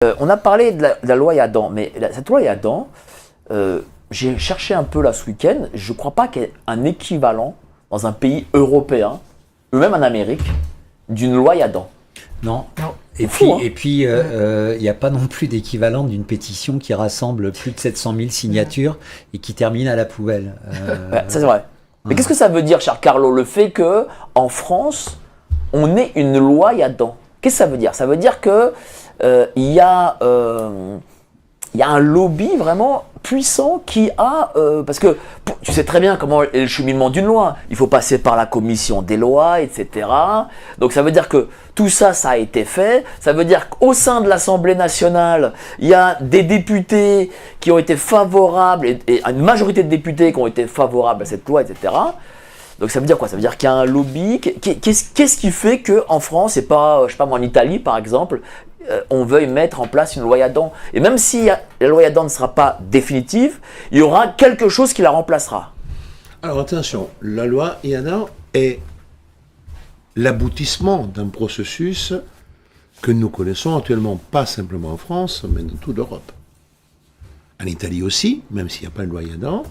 On a parlé de la loi Yadan, mais cette loi Yadan, j'ai cherché un peu là ce week-end, je ne crois pas qu'il y ait un équivalent dans un pays européen, ou même en Amérique, d'une loi Yadan. Non. Non. Et puis, il n'y a pas non plus d'équivalent d'une pétition qui rassemble plus de 700 000 signatures et qui termine à la poubelle. Ouais, ça c'est vrai. Mais qu'est-ce que ça veut dire, cher Carlo, le fait qu'en France, on ait une loi Yadan? Qu'est-ce que ça veut dire? Ça veut dire que il y a un lobby vraiment puissant qui a... parce que tu sais très bien comment est le cheminement d'une loi. Il faut passer par la commission des lois, etc. Donc ça veut dire que tout ça, ça a été fait. Ça veut dire qu'au sein de l'Assemblée nationale, il y a des députés qui ont été favorables, et une majorité de députés qui ont été favorables à cette loi, etc. Donc ça veut dire quoi? Ça veut dire qu'il y a un lobby. Qu'est-ce qui fait qu'en France, et pas, je sais pas moi, en Italie par exemple, on veuille mettre en place une loi Yadan? Et même si la loi Yadan ne sera pas définitive, il y aura quelque chose qui la remplacera. Alors attention, la loi Yadan est l'aboutissement d'un processus que nous connaissons actuellement, pas simplement en France, mais dans toute l'Europe. En Italie aussi, même s'il n'y a pas de loi Yadan,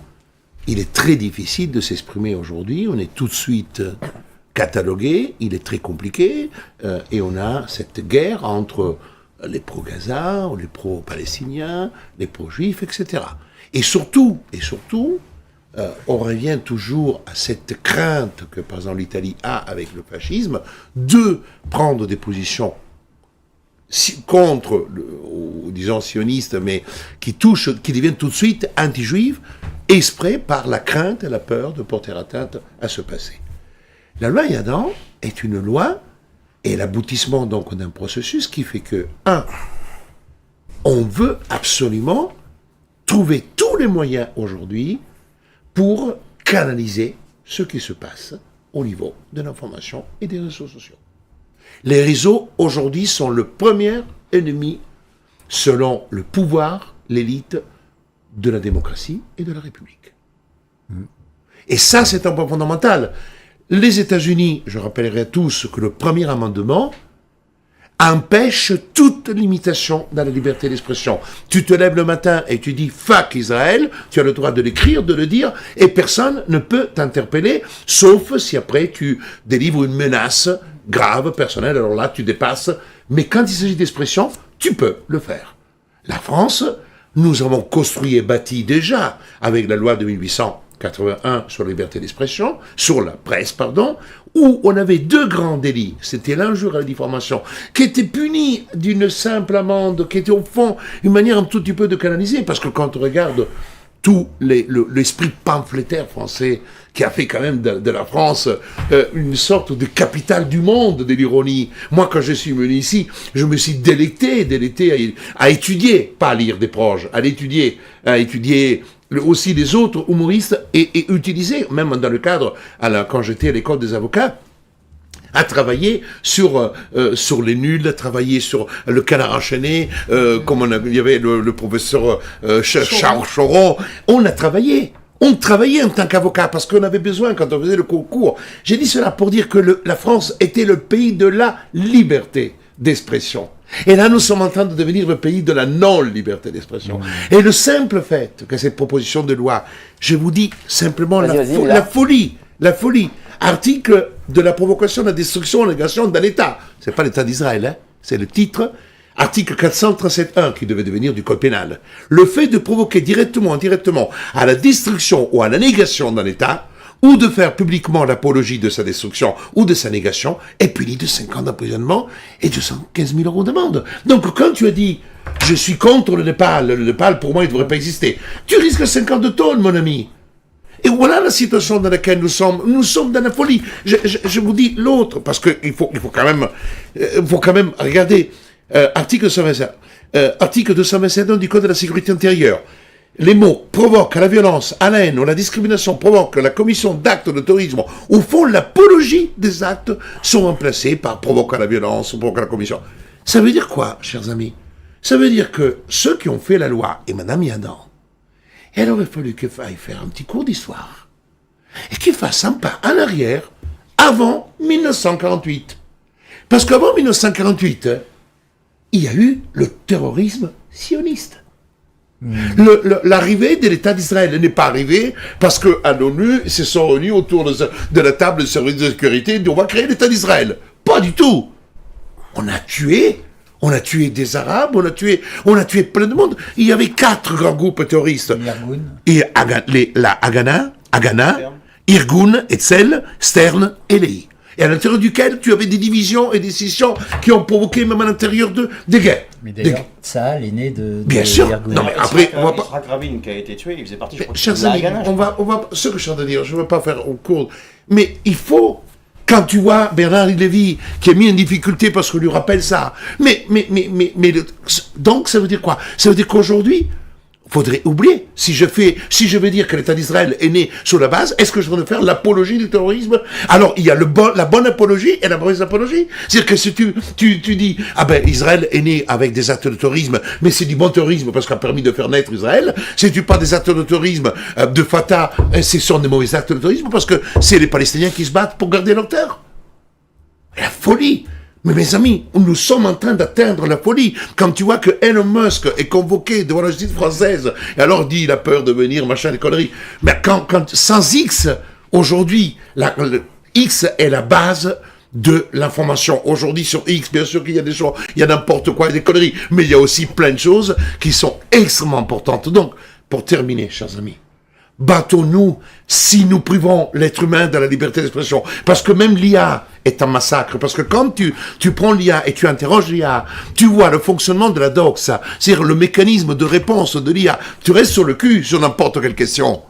il est très difficile de s'exprimer aujourd'hui. On est tout de suite catalogué, il est très compliqué, et on a cette guerre entre les pro-Gaza, les pro-palestiniens, les pro-juifs, etc. Et surtout, on revient toujours à cette crainte que, par exemple, l'Italie a avec le fascisme, de prendre des positions contre, disons, sionistes, mais qui deviennent tout de suite anti-juifs, exprès par la crainte et la peur de porter atteinte à ce passé. La loi Yadan est une loi et l'aboutissement donc d'un processus qui fait que, on veut absolument trouver tous les moyens aujourd'hui pour canaliser ce qui se passe au niveau de l'information et des réseaux sociaux. Les réseaux aujourd'hui sont le premier ennemi, selon le pouvoir, l'élite, de la démocratie et de la République. Et ça, c'est un point fondamental. Les États-Unis, je rappellerai à tous que le premier amendement empêche toute limitation dans la liberté d'expression. Tu te lèves le matin et tu dis « fuck Israël », tu as le droit de l'écrire, de le dire, et personne ne peut t'interpeller, sauf si après tu délivres une menace grave, personnelle, alors là tu dépasses. Mais quand il s'agit d'expression, tu peux le faire. La France, nous avons construit et bâti déjà, avec la loi de 1881 sur la liberté d'expression, sur la presse, pardon, où on avait deux grands délits. C'était l'injure et la diffamation, qui étaient punis d'une simple amende, qui était au fond une manière un tout petit peu de canaliser, parce que quand on regarde tout l'esprit pamphlétaire français, qui a fait quand même de la France une sorte de capitale du monde de l'ironie. Moi, quand je suis venu ici, je me suis délecté à étudier, pas à lire des proches, à étudier aussi les autres humoristes et utiliser, même dans le cadre, quand j'étais à l'école des avocats, à travailler sur les nuls, à travailler sur le canard enchaîné, comme il y avait le professeur Charles Choron. On travaillait en tant qu'avocat, parce qu'on avait besoin, quand on faisait le concours. J'ai dit cela pour dire que la France était le pays de la liberté d'expression. Et là, nous sommes en train de devenir le pays de la non-liberté d'expression. Et le simple fait que cette proposition de loi, je vous dis simplement la folie, article de la provocation de la destruction et la négation d'un État. C'est pas l'État d'Israël, hein, c'est le titre. Article 437.1 qui devait devenir du code pénal. Le fait de provoquer directement ou indirectement à la destruction ou à la négation d'un État, ou de faire publiquement l'apologie de sa destruction ou de sa négation, est puni de 5 ans d'emprisonnement et 215 000 € d'amende. Donc quand tu as dit « je suis contre le Népal pour moi il ne devrait pas exister », tu risques 50 de tôle, mon ami. Et voilà la situation dans laquelle nous sommes. Nous sommes dans la folie. Je vous dis l'autre, parce qu'il faut quand même regarder article 227 du Code de la sécurité intérieure. Les mots provoquent à la violence, à la haine ou à la discrimination, provoquent la commission d'actes de terrorisme ou font l'apologie des actes sont remplacés par provoquent à la violence ou provoquent à la commission. Ça veut dire quoi, chers amis? Ça veut dire que ceux qui ont fait la loi, et Mme Yadan, elle aurait fallu qu'elle faille faire un petit cours d'histoire et qu'il fasse un pas en arrière avant 1948. Parce qu'avant 1948, il y a eu le terrorisme sioniste. L'arrivée de l'État d'Israël n'est pas arrivée parce qu'à l'ONU, ils se sont réunis autour de la table de service de sécurité et dit on va créer l'État d'Israël. Pas du tout. On a tué des Arabes, on a tué plein de monde. Il y avait 4 grands groupes terroristes. Et la Haganah, Irgun, Etzel, Stern et Lehi. Et à l'intérieur duquel tu avais des divisions et des scissions qui ont provoqué même à l'intérieur des guerres. Mais d'ailleurs, Tsahal est né de Bien sûr. Irgun. Non, mais après, on va pas... Yitzhak Rabin qui a été tué, il faisait partie, je crois, Chers de la amis, Haganah. on va, ce que je suis en train de dire, je ne veux pas faire au cours, mais il faut, quand tu vois Bernard Lévy qui est mis en difficulté parce qu'on lui rappelle ça, donc ça veut dire quoi? Ça veut dire qu'aujourd'hui, faudrait oublier. Si je veux dire que l'État d'Israël est né sur la base, est-ce que je veux faire l'apologie du terrorisme? Alors, il y a la bonne apologie et la mauvaise apologie. C'est-à-dire que si tu dis, ah ben, Israël est né avec des actes de terrorisme, mais c'est du bon terrorisme parce qu'il a permis de faire naître Israël. Si tu parles des actes de terrorisme de Fatah, ce sont des mauvais actes de terrorisme parce que c'est les Palestiniens qui se battent pour garder leur terre. La folie! Mais mes amis, nous sommes en train d'atteindre la folie. Quand tu vois que Elon Musk est convoqué devant la justice française, et alors dit il a peur de venir, machin, des conneries. Mais quand sans X, aujourd'hui, X est la base de l'information. Aujourd'hui, sur X, bien sûr qu'il y a des choses, il y a n'importe quoi, des conneries, mais il y a aussi plein de choses qui sont extrêmement importantes. Donc, pour terminer, chers amis, battons-nous si nous privons l'être humain de la liberté d'expression. Parce que même l'IA est un massacre. Parce que quand tu prends l'IA et tu interroges l'IA, tu vois le fonctionnement de la doxa, c'est-à-dire le mécanisme de réponse de l'IA. Tu restes sur le cul sur n'importe quelle question.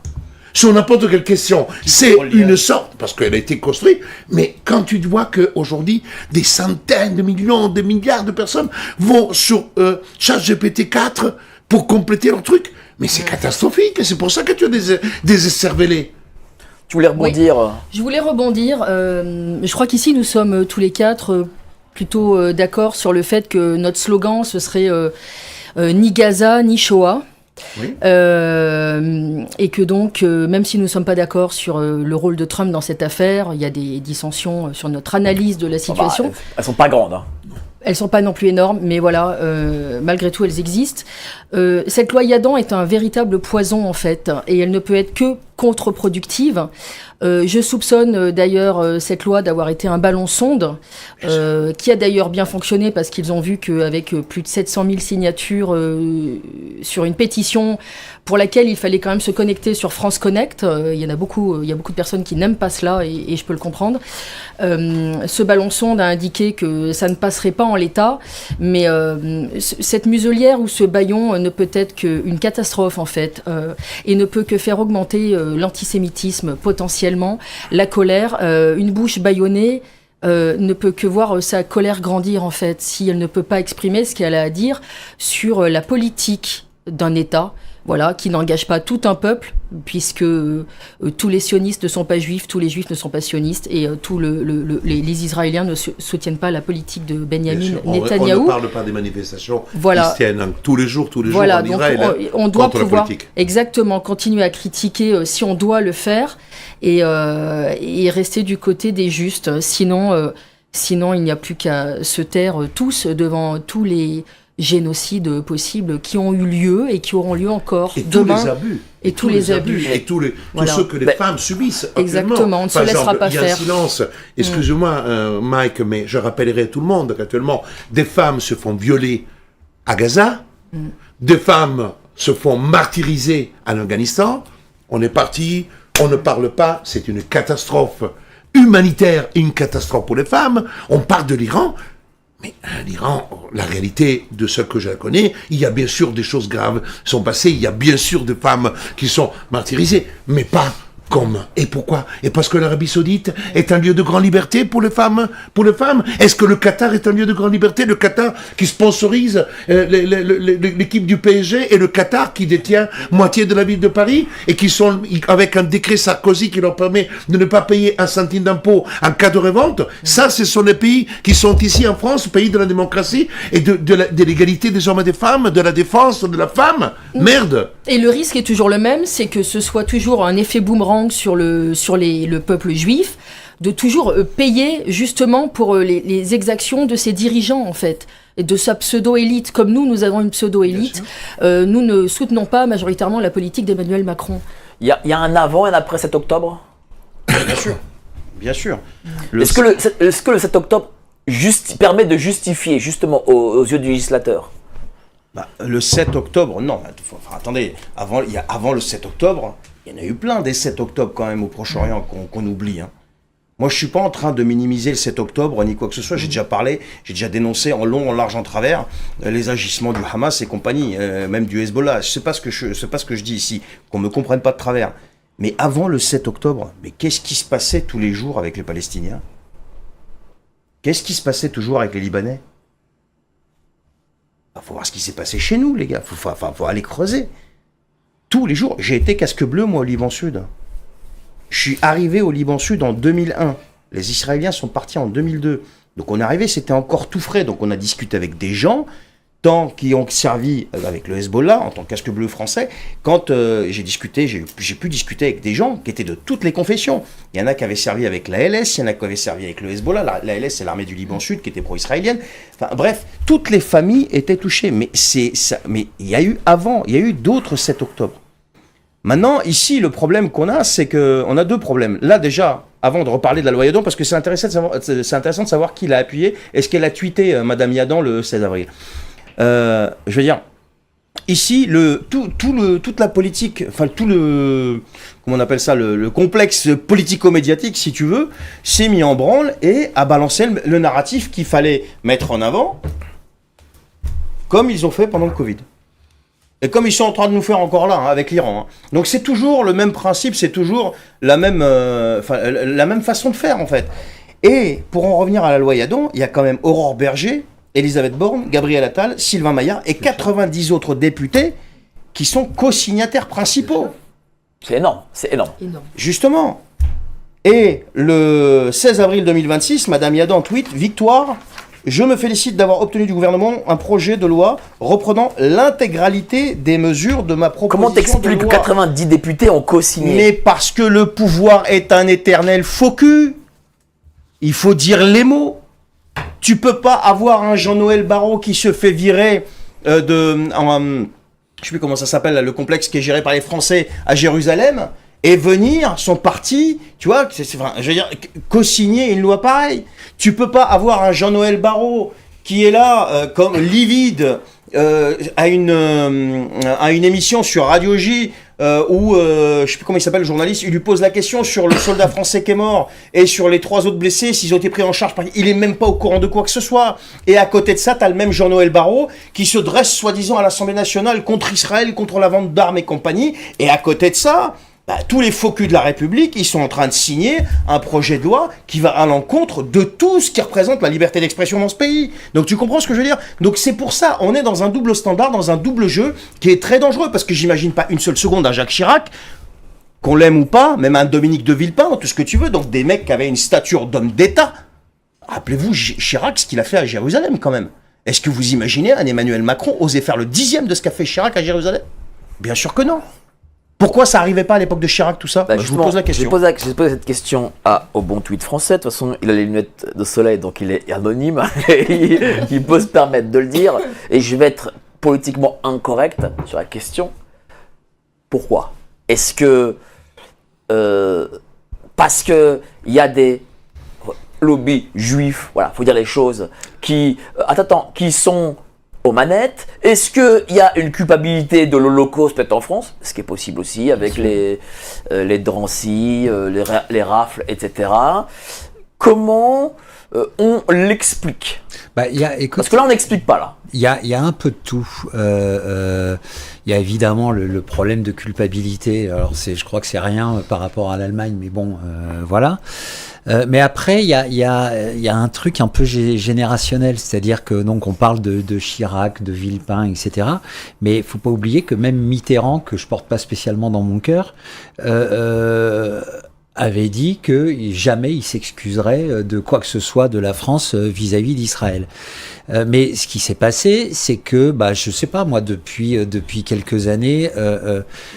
Sur n'importe quelle question. C'est une sorte, parce qu'elle a été construite, mais quand tu vois qu'aujourd'hui, des centaines de millions, des milliards de personnes vont sur ChatGPT 4 pour compléter leur truc, mais c'est catastrophique, c'est pour ça que tu as des écervelés. Tu voulais rebondir Je voulais rebondir. Je crois qu'ici, nous sommes tous les 4 plutôt d'accord sur le fait que notre slogan, ce serait ni Gaza, ni Shoah. Oui. Et que donc, même si nous ne sommes pas d'accord sur le rôle de Trump dans cette affaire, il y a des dissensions sur notre analyse de la situation. Elles sont pas grandes. Hein. Elles sont pas non plus énormes, mais voilà, malgré tout, elles existent. Cette loi Yadan est un véritable poison, en fait, et elle ne peut être que contre-productive. Je soupçonne d'ailleurs cette loi d'avoir été un ballon sonde, qui a d'ailleurs bien fonctionné parce qu'ils ont vu qu'avec plus de 700 000 signatures sur une pétition pour laquelle il fallait quand même se connecter sur France Connect, il y a beaucoup de personnes qui n'aiment pas cela et je peux le comprendre. Ce ballon sonde a indiqué que ça ne passerait pas en l'état, mais cette muselière ou ce bâillon ne peut être qu'une catastrophe en fait, et ne peut que faire augmenter l'antisémitisme potentiellement, la colère, une bouche bâillonnée ne peut que voir sa colère grandir en fait, si elle ne peut pas exprimer ce qu'elle a à dire sur la politique d'un État. Voilà, qui n'engage pas tout un peuple, puisque tous les sionistes ne sont pas juifs, tous les juifs ne sont pas sionistes, et les Israéliens ne soutiennent pas la politique de Benjamin Netanyahou. On ne parle pas des manifestations qui se tiennent tous les jours voilà, en Israël. On doit contre pouvoir la politique. Exactement continuer à critiquer si on doit le faire, et rester du côté des justes. Sinon, il n'y a plus qu'à se taire tous devant tous les génocides possibles qui ont eu lieu et qui auront lieu encore demain. Tous les abus. Et tous ceux que les femmes subissent. Exactement, on ne se laissera pas faire. Il y a un silence. Excusez-moi, Mike, mais je rappellerai à tout le monde qu'actuellement, des femmes se font violer à Gaza, des femmes se font martyriser en Afghanistan. On est parti, on ne parle pas, c'est une catastrophe humanitaire, une catastrophe pour les femmes. On parle de l'Iran. Mais l'Iran, la réalité de ce que je connais, il y a bien sûr des choses graves qui sont passées, il y a bien sûr des femmes qui sont martyrisées, mais pas comme. Et pourquoi? Et parce que l'Arabie Saoudite est un lieu de grande liberté pour les femmes. Est-ce que le Qatar est un lieu de grande liberté? Le Qatar qui sponsorise l'équipe du PSG et le Qatar qui détient moitié de la ville de Paris et qui sont avec un décret Sarkozy qui leur permet de ne pas payer un centime d'impôt en cas de révolte. Ça, ce sont les pays qui sont ici en France, pays de la démocratie et de l'égalité des hommes et des femmes, de la défense de la femme. Merde. Et le risque est toujours le même, c'est que ce soit toujours un effet boomerang sur le peuple juif, de toujours payer justement pour les exactions de ses dirigeants en fait. et de sa pseudo-élite, comme nous avons une pseudo-élite, nous ne soutenons pas majoritairement la politique d'Emmanuel Macron. Il y a un avant et un après 7 octobre. Bien sûr. Bien sûr. Est-ce que le 7 octobre permet de justifier, justement, aux yeux du législateur? Le 7 octobre, non. Attendez, avant le 7 octobre, il y en a eu plein des 7 octobre quand même au Proche-Orient qu'on oublie. Hein. Moi, je suis pas en train de minimiser le 7 octobre ni quoi que ce soit. J'ai déjà parlé, j'ai déjà dénoncé en long, en large, en travers les agissements du Hamas et compagnie, même du Hezbollah. C'est pas ce que je dis ici, qu'on me comprenne pas de travers. Mais avant le 7 octobre, mais qu'est-ce qui se passait tous les jours avec les Palestiniens? Qu'est-ce qui se passait toujours avec les Libanais? Faut voir ce qui s'est passé chez nous, les gars. Faut aller creuser. Tous les jours. J'ai été casque bleu, moi, au Liban Sud. Je suis arrivé au Liban Sud en 2001. Les Israéliens sont partis en 2002. Donc on est arrivé, c'était encore tout frais. Donc on a discuté avec des gens qui ont servi avec le Hezbollah en tant que casque bleu français. Quand j'ai pu discuter avec des gens qui étaient de toutes les confessions. Il y en a qui avaient servi avec la LS, il y en a qui avaient servi avec le Hezbollah. La LS, c'est l'armée du Liban Sud qui était pro-israélienne. Enfin, bref, toutes les familles étaient touchées. Mais il y a eu d'autres 7 octobre. Maintenant, ici, le problème qu'on a, c'est qu'on a deux problèmes. Là, déjà, avant de reparler de la loi Yadan, parce que c'est intéressant de savoir qui l'a appuyé. Est-ce qu'elle a tweeté Madame Yadan le 16 avril je veux dire, ici, toute la politique, enfin comment on appelle ça, le complexe politico-médiatique, si tu veux, s'est mis en branle et a balancé le narratif qu'il fallait mettre en avant, comme ils ont fait pendant le Covid. Et comme ils sont en train de nous faire encore là, avec l'Iran. Hein. Donc c'est toujours le même principe, c'est toujours la même façon de faire, en fait. Et pour en revenir à la loi Yadan, il y a quand même Aurore Berger, Elisabeth Borne, Gabriel Attal, Sylvain Maillard et 90 autres députés qui sont co-signataires principaux. C'est énorme, c'est énorme. Justement. Et le 16 avril 2026, Madame Yadan tweet « Victoire, je me félicite d'avoir obtenu du gouvernement un projet de loi reprenant l'intégralité des mesures de ma proposition de loi. » Comment t'expliques que 90 députés ont co-signé? Mais parce que le pouvoir est un éternel faux cul. Il faut dire les mots. Tu peux pas avoir un Jean-Noël Barrot qui se fait virer je sais plus comment ça s'appelle, le complexe qui est géré par les Français à Jérusalem, et venir, son parti, tu vois, je veux dire, co-signer une loi pareille. Tu peux pas avoir un Jean-Noël Barrot qui est là, comme livide, à une émission sur Radio J, où, je sais plus comment il s'appelle le journaliste, il lui pose la question sur le soldat français qui est mort et sur les 3 autres blessés, s'ils ont été pris en charge par... Il est même pas au courant de quoi que ce soit. Et à côté de ça, t'as le même Jean-Noël Barrot qui se dresse soi-disant à l'Assemblée nationale contre Israël, contre la vente d'armes et compagnie. Et à côté de ça, tous les faux culs de la République, ils sont en train de signer un projet de loi qui va à l'encontre de tout ce qui représente la liberté d'expression dans ce pays. Donc tu comprends ce que je veux dire? Donc c'est pour ça, on est dans un double standard, dans un double jeu qui est très dangereux, parce que j'imagine pas une seule seconde un Jacques Chirac, qu'on l'aime ou pas, même un Dominique de Villepin, tout ce que tu veux, donc des mecs qui avaient une stature d'homme d'État. Rappelez-vous Chirac, ce qu'il a fait à Jérusalem quand même. Est-ce que vous imaginez un Emmanuel Macron oser faire le 10e de ce qu'a fait Chirac à Jérusalem? Bien sûr que non. Pourquoi ça n'arrivait pas à l'époque de Chirac, tout ça? Je vous pose la question. J'ai posé cette question au bon tweet français. De toute façon, il a les lunettes de soleil, donc il est anonyme. Il peut se permettre de le dire. Et je vais être politiquement incorrect sur la question. Pourquoi? Est-ce que... parce qu'il y a des lobbies juifs, voilà, faut dire les choses, qui sont... aux manettes. Est-ce qu'il y a une culpabilité de l'Holocauste peut-être en France, ce qui est possible aussi avec les Drancy, les rafles, etc. Comment on l'explique? Parce que là on n'explique pas là. Il y a un peu de tout. Il y a évidemment le problème de culpabilité. Alors je crois que c'est rien par rapport à l'Allemagne, mais bon, voilà. Mais après, il y a un truc un peu générationnel, c'est-à-dire que donc on parle de Chirac, de Villepin, etc. Mais il faut pas oublier que même Mitterrand, que je porte pas spécialement dans mon cœur, avait dit que jamais il s'excuserait de quoi que ce soit de la France vis-à-vis d'Israël. Mais ce qui s'est passé, c'est que, je sais pas, moi, depuis quelques années,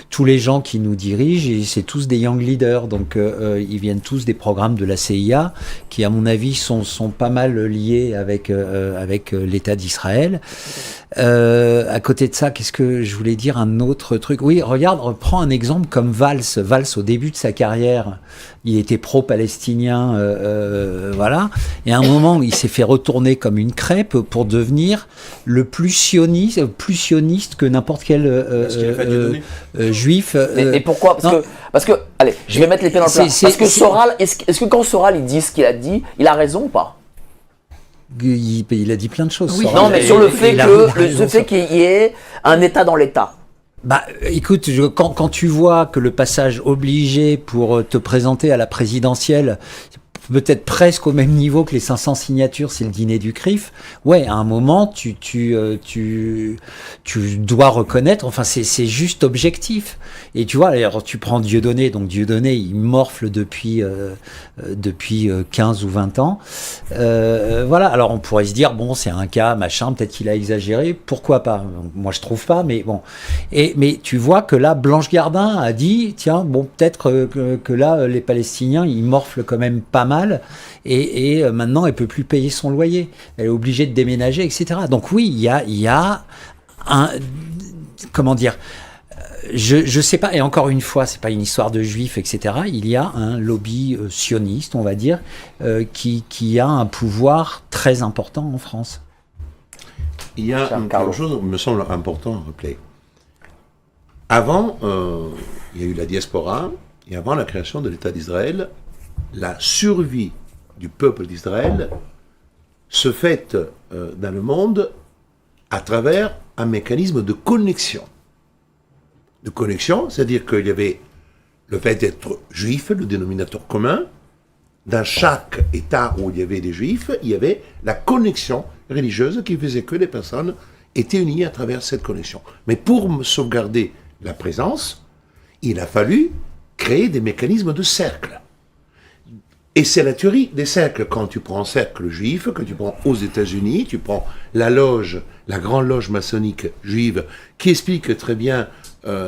tous les gens qui nous dirigent, c'est tous des young leaders, donc ils viennent tous des programmes de la CIA, qui, à mon avis, sont pas mal liés avec l'État d'Israël. À côté de ça, qu'est-ce que je voulais dire, un autre truc? Oui, regarde, prends un exemple comme Valls. Valls, au début de sa carrière, il était pro-palestinien, voilà. Et à un moment, il s'est fait retourner comme une crêpe pour devenir le plus sioniste que n'importe quel juif. Et pourquoi? Parce que, allez, je vais mettre les pieds dans le plat. Parce que Soral, est-ce que quand Soral il dit ce qu'il a dit, il a raison ou pas? Il a dit plein de choses. Oui. Non, mais sur le fait qu'il y ait un État dans l'État. Écoute, quand tu vois que le passage obligé pour te présenter à la présidentielle, peut-être presque au même niveau que les 500 signatures, c'est le dîner du CRIF. Ouais, à un moment, tu dois reconnaître, enfin, c'est juste objectif. Et tu vois, alors, tu prends Dieudonné, donc Dieudonné, il morfle depuis 15 ou 20 ans. Voilà, alors on pourrait se dire, bon, c'est un cas, machin, peut-être qu'il a exagéré, pourquoi pas? Moi, je trouve pas, mais bon. Mais tu vois que là, Blanche Gardin a dit, tiens, bon, peut-être que là, les Palestiniens, ils morflent quand même pas mal. Et maintenant, elle peut plus payer son loyer. Elle est obligée de déménager, etc. Donc oui, il y a un... Comment dire? Je sais pas, et encore une fois, c'est pas une histoire de juifs, etc. Il y a un lobby sioniste, on va dire, qui a un pouvoir très important en France. Il y a quelque chose qui me semble important à rappeler. Avant, il y a eu la diaspora, et avant la création de l'État d'Israël, la survie du peuple d'Israël se fait dans le monde à travers un mécanisme de connexion. De connexion, c'est-à-dire qu'il y avait le fait d'être juif, le dénominateur commun. Dans chaque État où il y avait des juifs, il y avait la connexion religieuse qui faisait que les personnes étaient unies à travers cette connexion. Mais pour sauvegarder la présence, il a fallu créer des mécanismes de cercle. Et c'est la théorie des cercles. Quand tu prends un cercle juif, que tu prends aux États-Unis, tu prends la loge, la grande loge maçonnique juive, qui explique très bien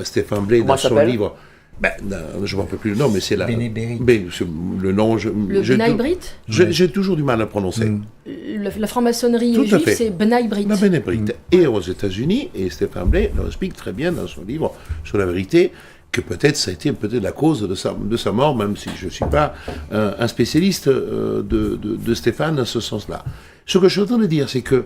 Stéphane Blay dans son livre. Je ne me rappelle plus le nom, mais c'est la. Le nom. Le B'nai Brit. J'ai toujours du mal à prononcer. La franc-maçonnerie juive, c'est B'nai Brit. La B'nai Brit. Et aux États-Unis, et Stéphane Blay le explique très bien dans son livre sur la vérité, que peut-être ça a été la cause de sa mort, même si je ne suis pas un spécialiste de Stéphane dans ce sens-là. Ce que je suis en train de dire, c'est que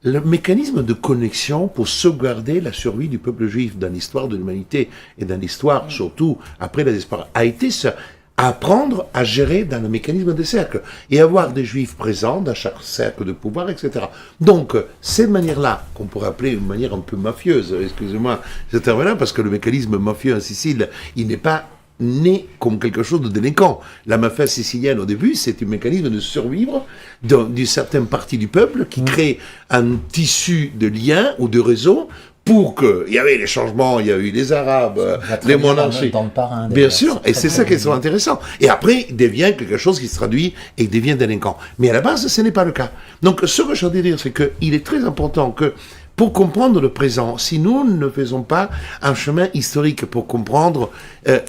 le mécanisme de connexion pour sauvegarder la survie du peuple juif dans l'histoire de l'humanité et dans l'histoire, surtout après la disparition, a été ça. Apprendre à gérer dans le mécanisme des cercles et avoir des juifs présents dans chaque cercle de pouvoir, etc. Donc, cette manière-là, qu'on pourrait appeler une manière un peu mafieuse, excusez-moi ce terme-là, parce que le mécanisme mafieux en Sicile, il n'est pas né comme quelque chose de délinquant. La mafia sicilienne, au début, c'est un mécanisme de survivre d'une certaine partie du peuple qui crée un tissu de liens ou de réseaux pour qu'il y avait les changements, il y a eu les Arabes, les monarchies. Dans le parrain, bien sûr, et c'est ça qui est intéressant. Et après, il devient quelque chose qui se traduit et il devient délinquant. Mais à la base, ce n'est pas le cas. Donc, ce que je veux dire, c'est qu'il est très important que, pour comprendre le présent, si nous ne faisons pas un chemin historique pour comprendre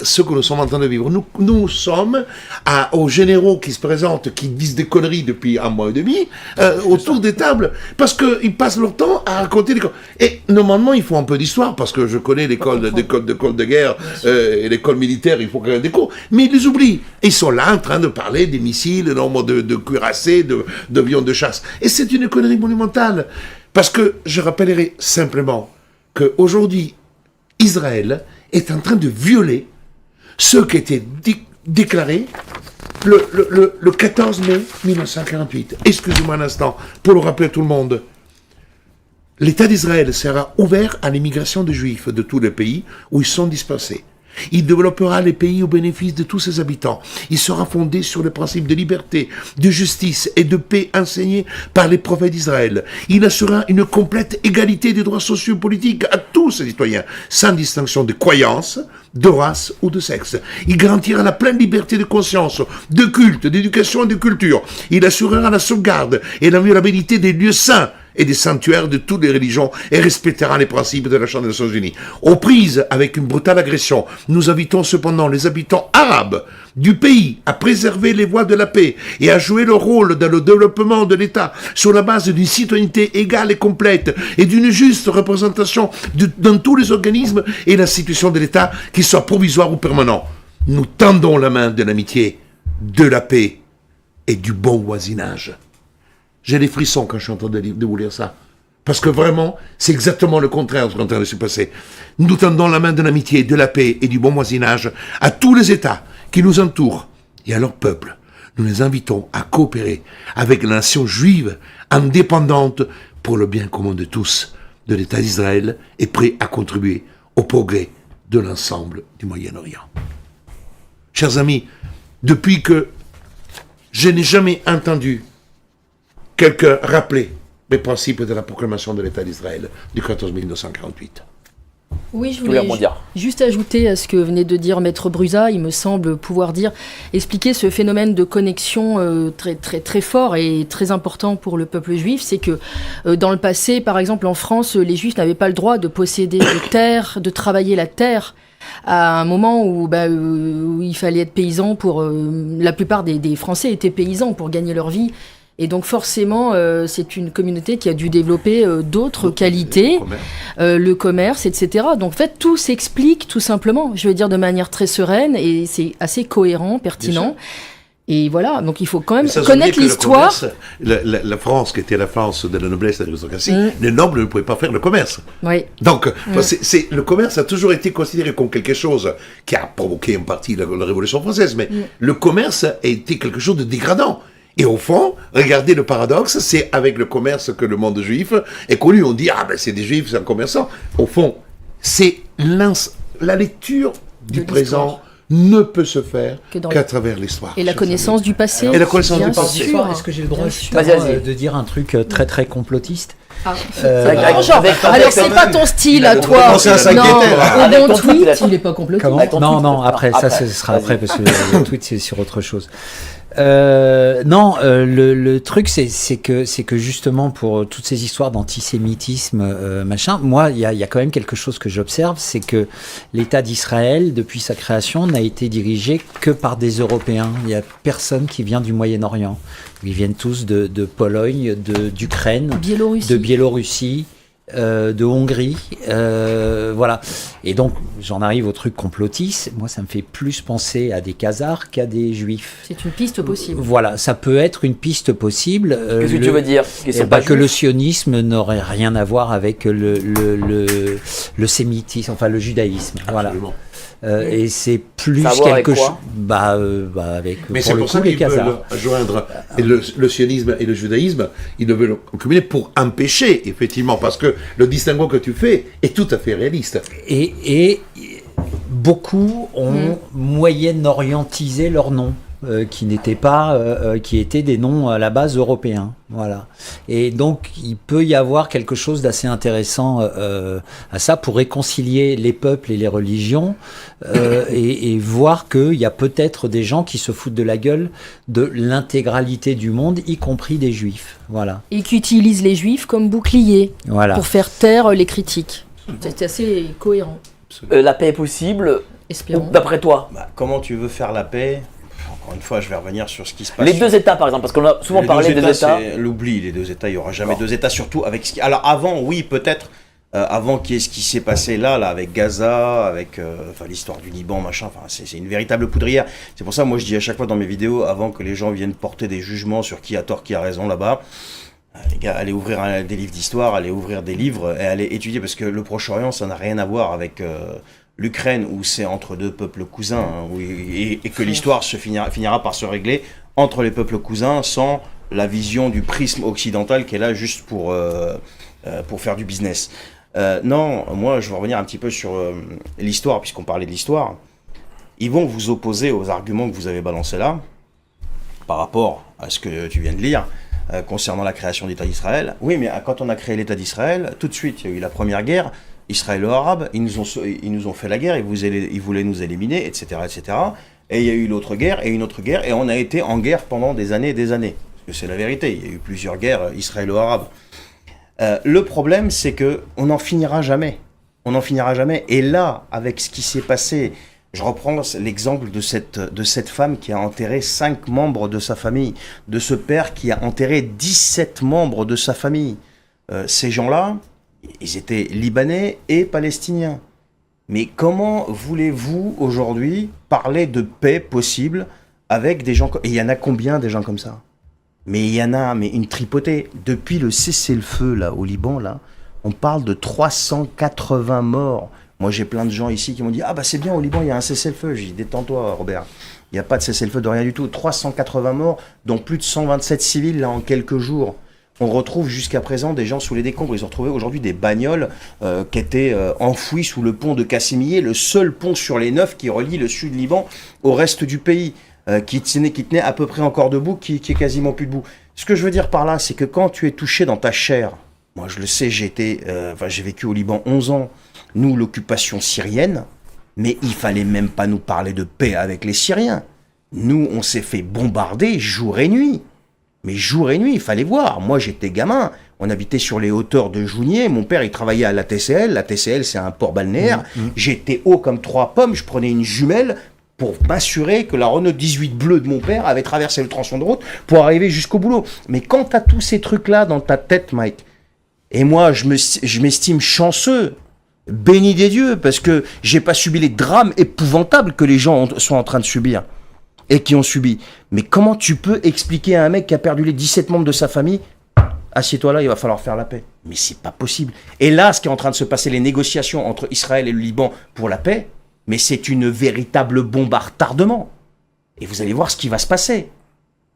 ce que nous sommes en train de vivre, nous sommes aux généraux qui se présentent, qui disent des conneries depuis un mois et demi, autour des tables, parce qu'ils passent leur temps à raconter des conneries. Et normalement, il faut un peu d'histoire, parce que je connais l'école de guerre et l'école militaire, il faut quand même des cours, mais ils les oublient. Ils sont là en train de parler des missiles, le nombre de cuirassés, d'avions de chasse. Et c'est une connerie monumentale. Parce que je rappellerai simplement qu'aujourd'hui, Israël est en train de violer ce qui était déclaré le 14 mai 1948. Excusez-moi un instant, pour le rappeler à tout le monde. L'État d'Israël sera ouvert à l'immigration des Juifs de tous les pays où ils sont dispersés. Il développera les pays au bénéfice de tous ses habitants. Il sera fondé sur les principes de liberté, de justice et de paix enseignés par les prophètes d'Israël. Il assurera une complète égalité des droits sociaux et politiques à tous ses citoyens, sans distinction de croyance, de race ou de sexe. Il garantira la pleine liberté de conscience, de culte, d'éducation et de culture. Il assurera la sauvegarde et l'inviolabilité des lieux saints et des sanctuaires de toutes les religions et respectera les principes de la Charte des Nations Unies. Aux prises avec une brutale agression, nous invitons cependant les habitants arabes du pays à préserver les voies de la paix et à jouer leur rôle dans le développement de l'État sur la base d'une citoyenneté égale et complète et d'une juste représentation dans tous les organismes et l'institution de l'État, qu'ils soient provisoires ou permanents. Nous tendons la main de l'amitié, de la paix et du bon voisinage. J'ai des frissons quand je suis en train de vous lire ça. Parce que vraiment, c'est exactement le contraire de ce qui est en train de se passer. Nous tendons la main de l'amitié, de la paix et du bon voisinage à tous les États qui nous entourent et à leur peuple. Nous les invitons à coopérer avec la nation juive indépendante pour le bien commun de tous, de l'État d'Israël, et prêt à contribuer au progrès de l'ensemble du Moyen-Orient. Chers amis, depuis que je n'ai jamais entendu quelqu'un rappeler les principes de la proclamation de l'État d'Israël du 14 1948. Oui, je Tous les voulais rebondir. juste ajouter à ce que venait de dire Maître Brusa, il me semble pouvoir expliquer ce phénomène de connexion très, très, très fort et très important pour le peuple juif. C'est que dans le passé, par exemple en France, les juifs n'avaient pas le droit de posséder des terres, de travailler la terre. À un moment où il fallait être paysan pour... la plupart des Français étaient paysans pour gagner leur vie. Et donc forcément, c'est une communauté qui a dû développer d'autres qualités, le commerce, etc. Donc en fait, tout s'explique tout simplement, je veux dire de manière très sereine, et c'est assez cohérent, pertinent. Et voilà, donc il faut quand même connaître l'histoire. La France, qui était la France de la noblesse et de l'aristocratie, les nobles ne pouvaient pas faire le commerce. Oui. Donc, le commerce a toujours été considéré comme quelque chose qui a provoqué en partie la Révolution française, mais le commerce a été quelque chose de dégradant. Et au fond, regardez le paradoxe, c'est avec le commerce que le monde juif est connu. On dit, c'est des juifs, c'est un commerçant. Au fond, c'est la lecture du présent ne peut se faire qu'à travers l'histoire. Et la connaissance du passé. Et la connaissance du passé. Est-ce que j'ai le droit de dire un truc très très complotiste? Alors c'est pas ton style à toi. Non, au bon tweet, il est pas complotiste. Non, après, ça ce sera après parce que le tweet c'est sur autre chose. Le truc c'est que justement pour toutes ces histoires d'antisémitisme moi il y a quand même quelque chose que j'observe, c'est que l'État d'Israël depuis sa création n'a été dirigé que par des Européens. Il y a personne qui vient du Moyen-Orient. Ils viennent tous de Pologne, d'Ukraine, de Biélorussie, de Hongrie, voilà. Et donc, j'en arrive au truc complotiste. Moi, ça me fait plus penser à des Khazars qu'à des Juifs. C'est une piste possible. Voilà, ça peut être une piste possible. Qu'est-ce que tu veux dire? Que le sionisme n'aurait rien à voir avec le sémitisme, enfin le judaïsme. Voilà. Et c'est plus quelque chose. Mais c'est pour ça qu'ils veulent joindre le sionisme et le judaïsme. Ils le veulent combiner pour empêcher, effectivement, parce que le distinguo que tu fais est tout à fait réaliste. Et beaucoup ont moyen-orientisé leur nom. Qui n'étaient pas, qui étaient des noms à la base européens, voilà. Et donc il peut y avoir quelque chose d'assez intéressant à ça pour réconcilier les peuples et les religions et voir qu'il y a peut-être des gens qui se foutent de la gueule de l'intégralité du monde, y compris des juifs, voilà. Et qui utilisent les juifs comme bouclier pour faire taire les critiques. C'est assez cohérent. La paix est possible, espérons. D'après toi? Comment tu veux faire la paix? Encore une fois, je vais revenir sur ce qui se passe. Les deux États, par exemple, parce qu'on a souvent parlé des États. L'oubli, les deux États, il n'y aura jamais deux États, surtout avec ce qui... Alors avant, oui, peut-être, avant qu'il y ait ce qui s'est passé là avec Gaza, avec l'histoire du Liban, machin, c'est une véritable poudrière. C'est pour ça, moi, je dis à chaque fois dans mes vidéos, avant que les gens viennent porter des jugements sur qui a tort, qui a raison là-bas, les gars, allez ouvrir des livres d'histoire, allez ouvrir des livres et allez étudier, parce que le Proche-Orient, ça n'a rien à voir avec... l'Ukraine, où c'est entre deux peuples cousins, et que l'histoire finira par se régler entre les peuples cousins sans la vision du prisme occidental qui est là juste pour faire du business. Non, moi je veux revenir un petit peu sur l'histoire, puisqu'on parlait de l'histoire. ils vont vous opposer aux arguments que vous avez balancés là, par rapport à ce que tu viens de lire, concernant la création d'État d'Israël. Oui, mais quand on a créé l'État d'Israël, tout de suite, il y a eu la première guerre israélo-arabe, ils nous ont fait la guerre, ils voulaient nous éliminer, etc., etc. Et il y a eu l'autre guerre, et une autre guerre, et on a été en guerre pendant des années et des années. Parce que c'est la vérité, il y a eu plusieurs guerres israélo-arabes. Le problème, c'est qu'on n'en finira jamais. On n'en finira jamais. Et là, avec ce qui s'est passé, je reprends l'exemple de cette femme qui a enterré 5 membres de sa famille, de ce père qui a enterré 17 membres de sa famille. Ces gens-là, ils étaient libanais et palestiniens. Mais comment voulez-vous aujourd'hui parler de paix possible avec des gens... Et il y en a combien des gens comme ça? Mais il y en a une tripotée. Depuis le cessez-le-feu là, au Liban, là, on parle de 380 morts. Moi, j'ai plein de gens ici qui m'ont dit « Ah bah c'est bien, au Liban, il y a un cessez-le-feu. » J'ai dit « Détends-toi, Robert. Il n'y a pas de cessez-le-feu de rien du tout. 380 morts, dont plus de 127 civils là en quelques jours. On retrouve jusqu'à présent des gens sous les décombres. Ils ont retrouvé aujourd'hui des bagnoles qui étaient enfouies sous le pont de Cassimillier, le seul pont sur les 9 qui relie le sud Liban au reste du pays, qui tenait à peu près encore debout, qui est quasiment plus debout. Ce que je veux dire par là, c'est que quand tu es touché dans ta chair, moi je le sais, j'ai vécu au Liban 11 ans, nous l'occupation syrienne, mais il fallait même pas nous parler de paix avec les Syriens. Nous, on s'est fait bombarder jour et nuit. Mais jour et nuit, il fallait voir. Moi, j'étais gamin. On habitait sur les hauteurs de Jounier. Mon père, il travaillait à la TCL. La TCL, c'est un port balnéaire. J'étais haut comme 3 pommes. Je prenais une jumelle pour m'assurer que la Renault 18 bleue de mon père avait traversé le tronçon de route pour arriver jusqu'au boulot. Mais quand tu as tous ces trucs-là dans ta tête, Mike, et moi, je m'estime chanceux, béni des dieux, parce que j'ai pas subi les drames épouvantables que les gens sont en train de subir. Et qui ont subi. Mais comment tu peux expliquer à un mec qui a perdu les 17 membres de sa famille, assieds-toi là, il va falloir faire la paix. Mais c'est pas possible. Et là, ce qui est en train de se passer, les négociations entre Israël et le Liban pour la paix, mais c'est une véritable bombe à retardement. Et vous allez voir ce qui va se passer.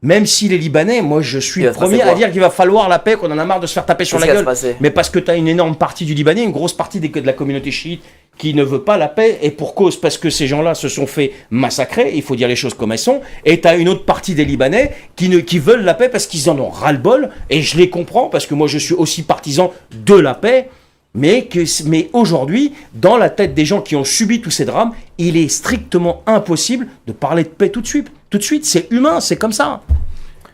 Même si les Libanais, moi je suis le premier à dire qu'il va falloir la paix, qu'on en a marre de se faire taper sur la gueule. Mais parce que tu as une énorme partie du Libanais, une grosse partie de la communauté chiite qui ne veut pas la paix, et pour cause, parce que ces gens-là se sont fait massacrer, il faut dire les choses comme elles sont, et tu as une autre partie des Libanais qui veulent la paix parce qu'ils en ont ras-le-bol, et je les comprends, parce que moi je suis aussi partisan de la paix, mais aujourd'hui, dans la tête des gens qui ont subi tous ces drames, il est strictement impossible de parler de paix tout de suite. Tout de suite, c'est humain, c'est comme ça.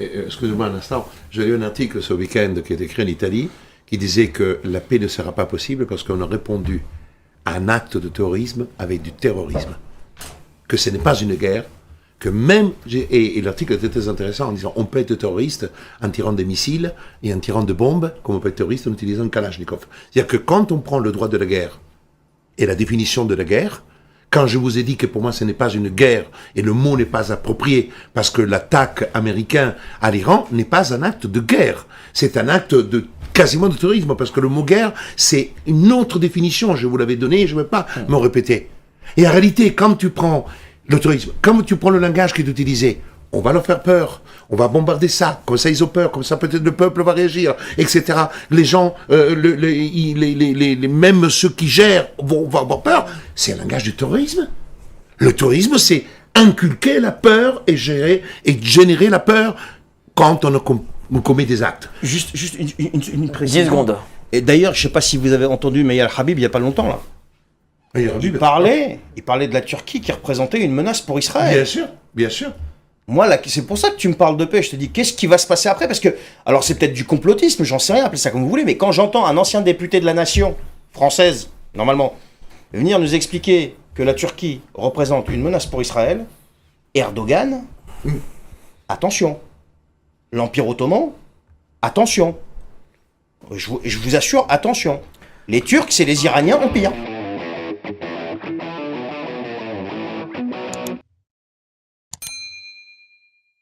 Excusez-moi un instant, j'ai lu un article ce week-end qui est écrit en Italie, qui disait que la paix ne sera pas possible parce qu'on a répondu à un acte de terrorisme avec du terrorisme. Que ce n'est pas une guerre, que même... Et l'article était très intéressant en disant on peut être terroriste en tirant des missiles et en tirant des bombes, comme on peut être terroriste en utilisant un Kalachnikov. C'est-à-dire que quand on prend le droit de la guerre et la définition de la guerre, quand je vous ai dit que pour moi ce n'est pas une guerre et le mot n'est pas approprié parce que l'attaque américaine à l'Iran n'est pas un acte de guerre, c'est un acte de quasiment de terrorisme parce que le mot guerre c'est une autre définition, je vous l'avais donné et je ne vais pas me répéter. Et en réalité, quand tu prends le terrorisme, quand tu prends le langage qui est utilisé, on va leur faire peur, on va bombarder ça, comme ça ils ont peur, comme ça peut-être le peuple va réagir, etc. Les gens, même ceux qui gèrent vont avoir peur. C'est un langage du terrorisme. Le terrorisme, c'est inculquer la peur et générer la peur quand on commet des actes. Juste une précision. 10 secondes. Et d'ailleurs, je ne sais pas si vous avez entendu Meir Habib il n'y a pas longtemps là. Il parlait de la Turquie qui représentait une menace pour Israël. Bien sûr, bien sûr. Moi, là, c'est pour ça que tu me parles de paix. Je te dis, qu'est-ce qui va se passer après? Parce que, alors c'est peut-être du complotisme, j'en sais rien, appelez ça comme vous voulez, mais quand j'entends un ancien député de la nation française, normalement, venir nous expliquer que la Turquie représente une menace pour Israël, Erdogan, attention. L'Empire ottoman, attention. Je vous assure, attention. Les Turcs, c'est les Iraniens en pire.